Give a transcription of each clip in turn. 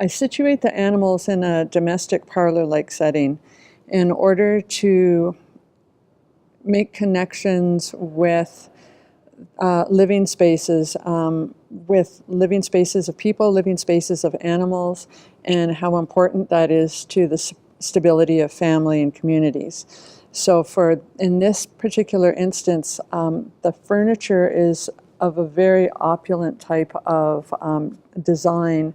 I situate the animals in a domestic parlor-like setting in order to make connections with living spaces of people, living spaces of animals, and how important that is to the stability of family and communities. So in this particular instance, the furniture is of a very opulent type of design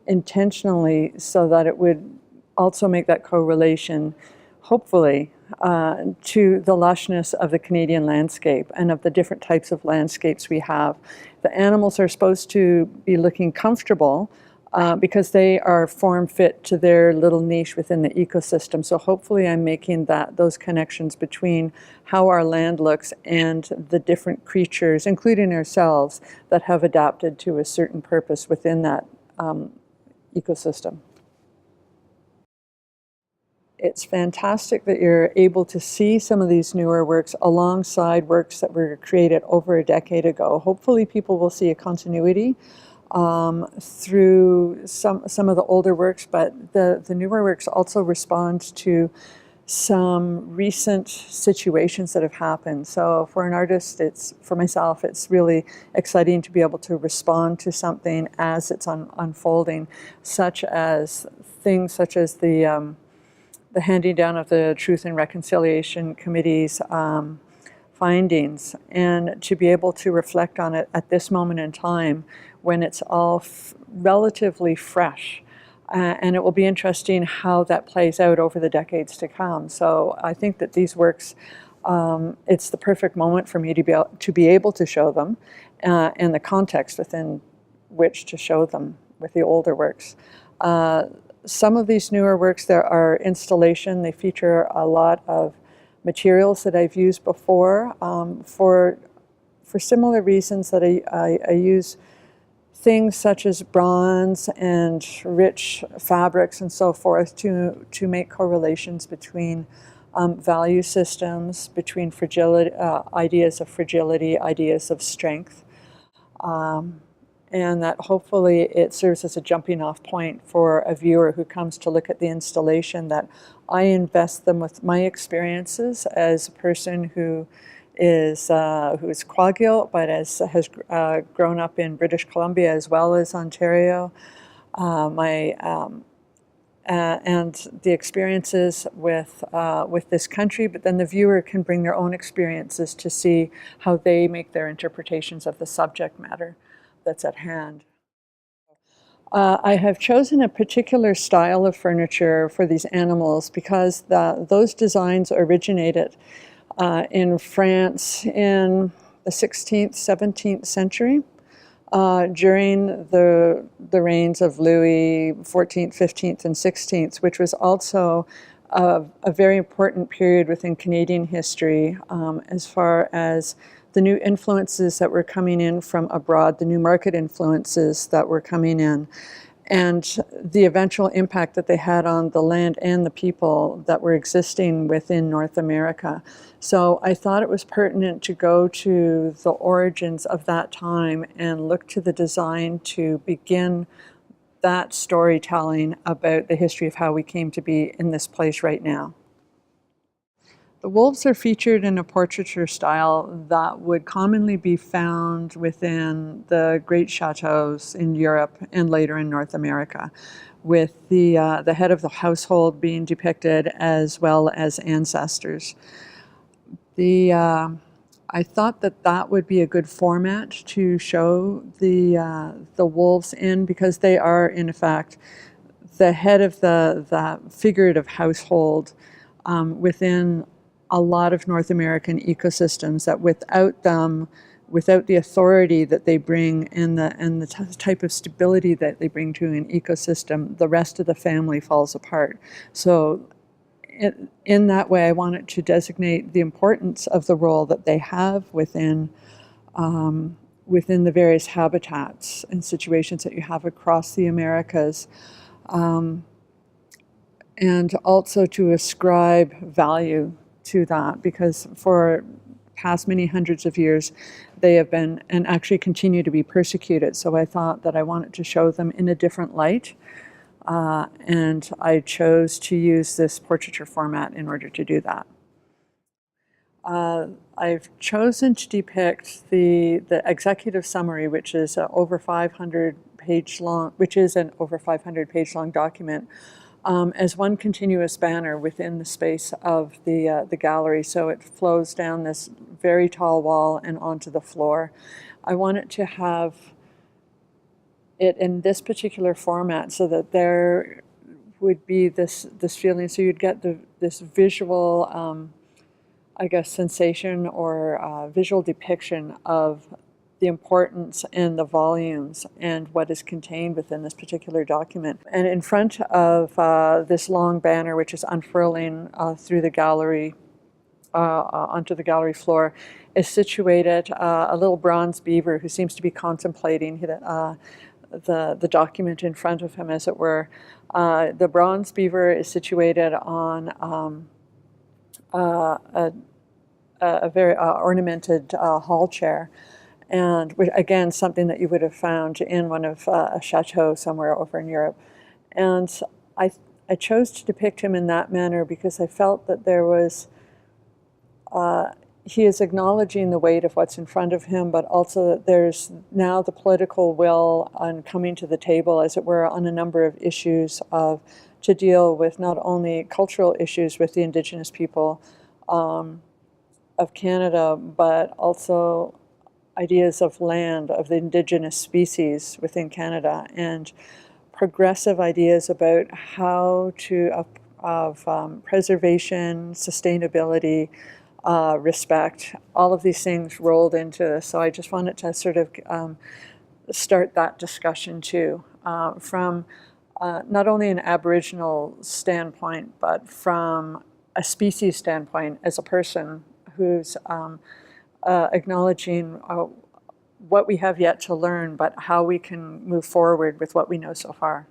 intentionally so that it would also make that correlation, hopefully, to the lushness of the Canadian landscape and of the different types of landscapes we have. The animals are supposed to be looking comfortable because they are form fit to their little niche within the ecosystem. So hopefully I'm making those connections between how our land looks and the different creatures, including ourselves, that have adapted to a certain purpose within that ecosystem. It's fantastic that you're able to see some of these newer works alongside works that were created over a decade ago. Hopefully people will see a continuity through some of the older works, but the newer works also respond to some recent situations that have happened. So for an artist, for myself, it's really exciting to be able to respond to something as it's unfolding, such as things such as the handing down of the Truth and Reconciliation Committee's findings, and to be able to reflect on it at this moment in time when it's all relatively fresh. And it will be interesting how that plays out over the decades to come. So I think that these works, it's the perfect moment for me to be able to show them and the context within which to show them with the older works. Some of these newer works, there are installation. They feature a lot of materials that I've used before for similar reasons that I use things such as bronze and rich fabrics and so forth to make correlations between value systems, between fragility, ideas of fragility, ideas of strength. And that hopefully it serves as a jumping off point for a viewer who comes to look at the installation, that I invest them with my experiences as a person who is Kwakiutl, but has grown up in British Columbia as well as Ontario. And the experiences with this country, but then the viewer can bring their own experiences to see how they make their interpretations of the subject matter that's at hand. I have chosen a particular style of furniture for these animals because those designs originated in France in the 16th, 17th century during the reigns of Louis XIV, XV, and XVI, which was also a very important period within Canadian history as far as the new influences that were coming in from abroad, the new market influences that were coming in, and the eventual impact that they had on the land and the people that were existing within North America. So I thought it was pertinent to go to the origins of that time and look to the design to begin that storytelling about the history of how we came to be in this place right now. The wolves are featured in a portraiture style that would commonly be found within the great chateaus in Europe and later in North America, with the head of the household being depicted as well as ancestors. I thought that would be a good format to show the wolves in, because they are in fact the head of the figurative household within a lot of North American ecosystems, that without them, without the authority that they bring and the type of stability that they bring to an ecosystem, the rest of the family falls apart. So in that way, I wanted to designate the importance of the role that they have within the various habitats and situations that you have across the Americas. And also to ascribe value to that, because for past many hundreds of years they have been and actually continue to be persecuted. So I thought that I wanted to show them in a different light and I chose to use this portraiture format in order to do that. I've chosen to depict the executive summary, which is an over 500 page long document, as one continuous banner within the space of the gallery. So it flows down this very tall wall and onto the floor. I wanted to have it in this particular format so that there would be this feeling, so you'd get this visual I guess, sensation or visual depiction of the importance and the volumes and what is contained within this particular document. And in front of this long banner, which is unfurling through the gallery, onto the gallery floor, is situated a little bronze beaver who seems to be contemplating the document in front of him, as it were. The bronze beaver is situated on a very ornamented hall chair, and again, something that you would have found in one of a chateau somewhere over in Europe. And I chose to depict him in that manner because I felt that there was, he is acknowledging the weight of what's in front of him, but also that there's now the political will on coming to the table, as it were, on a number of issues to deal with not only cultural issues with the Indigenous people of Canada, but also ideas of land, of the Indigenous species within Canada, and progressive ideas about how to, of preservation, sustainability, respect, all of these things rolled into this. So I just wanted to sort of start that discussion too, from not only an Aboriginal standpoint, but from a species standpoint, as a person who's acknowledging what we have yet to learn, but how we can move forward with what we know so far.